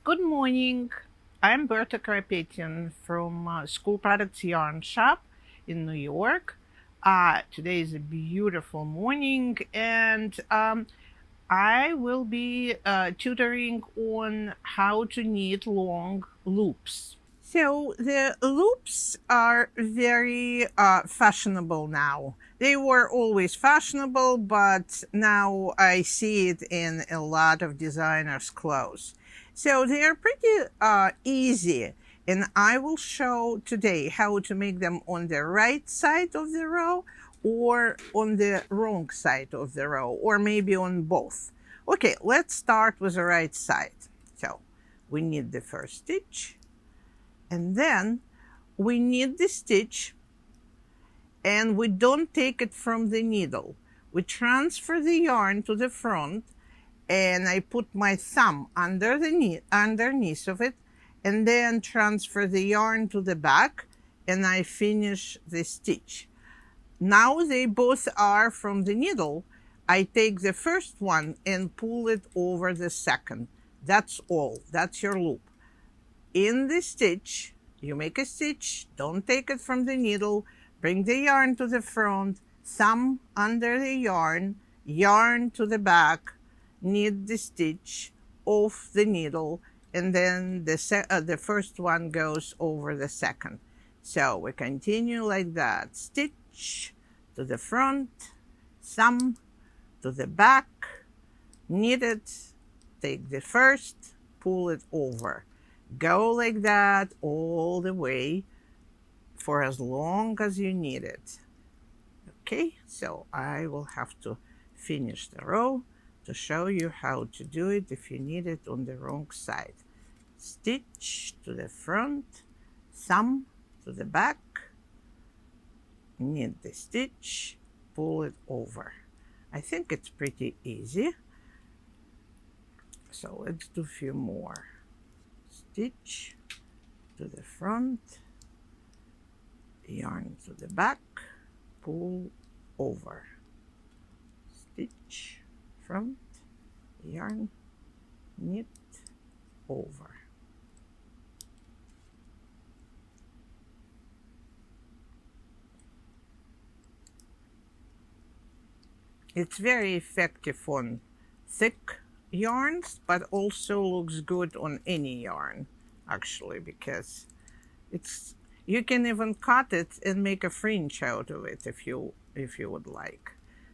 Good morning. I'm Berta Karapetian from School Products Yarn Shop in New York. Today is a beautiful morning, and I will be tutoring on how to knit long loops. So the loops are very fashionable now. They were always fashionable, but now I see it in a lot of designers' clothes. So they are pretty easy, and I will show today how to make them on the right side of the row or on the wrong side of the row, or maybe on both. Okay, let's start with the right side. So we need the first stitch, and then we knit the stitch, and we don't take it from the needle. We transfer the yarn to the front, and I put my thumb underneath of it, and then transfer the yarn to the back, and I finish the stitch. Now they both are from the needle. I take the first one and pull it over the second. That's all. That's your loop. In the stitch, you make a stitch, don't take it from the needle, bring the yarn to the front, thumb under the yarn, yarn to the back, knit the stitch off the needle, and then the first one goes over the second. So we continue like that. Stitch to the front, thumb to the back, knit it, take the first, pull it over. Go like that all the way for as long as you need it. Okay, so I will have to finish the row to show you how to do it if you need it on the wrong side. Stitch to the front, thumb to the back, knit the stitch, pull it over. I think it's pretty easy. So let's do a few more. Stitch to the front, yarn to the back, pull over. Stitch, front, yarn, knit, over. It's very effective on thick yarns, but also looks good on any yarn, actually, because you can even cut it and make a fringe out of it if you would like.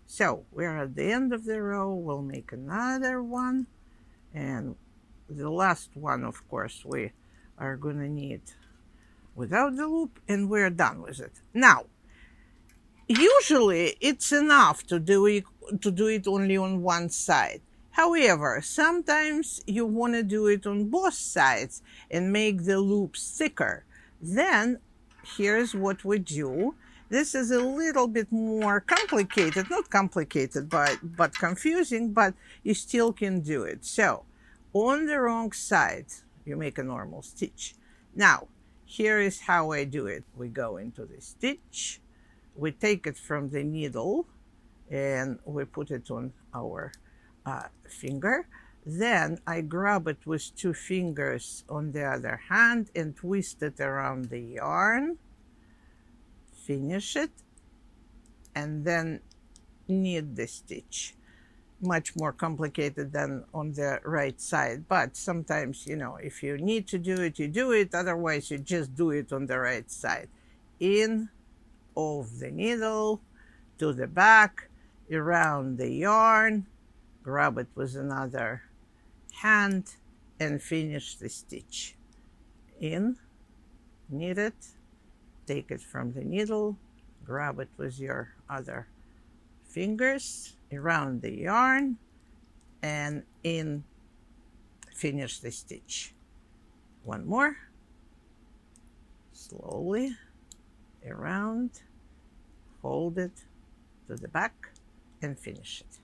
So we're at the end of the row. We'll make another one, and the last one, of course, we are gonna knit without the loop, and we're done with it. Now, usually it's enough to do it only on one side. However, sometimes you want to do it on both sides and make the loops thicker. Then here's what we do. This is a little bit more complicated, not complicated, but confusing, but you still can do it. So on the wrong side, you make a normal stitch. Now, here is how I do it. We go into the stitch, we take it from the needle, and we put it on our finger. Then I grab it with two fingers on the other hand and twist it around the yarn, finish it, and then knit the stitch. Much more complicated than on the right side, but sometimes, if you need to do it, you do it. Otherwise, you just do it on the right side. In of the needle, to the back, around the yarn, grab it with another hand, and finish the stitch. In, knit it, take it from the needle, grab it with your other fingers, around the yarn, and in, finish the stitch. One more. Slowly around, hold it to the back, and finish it.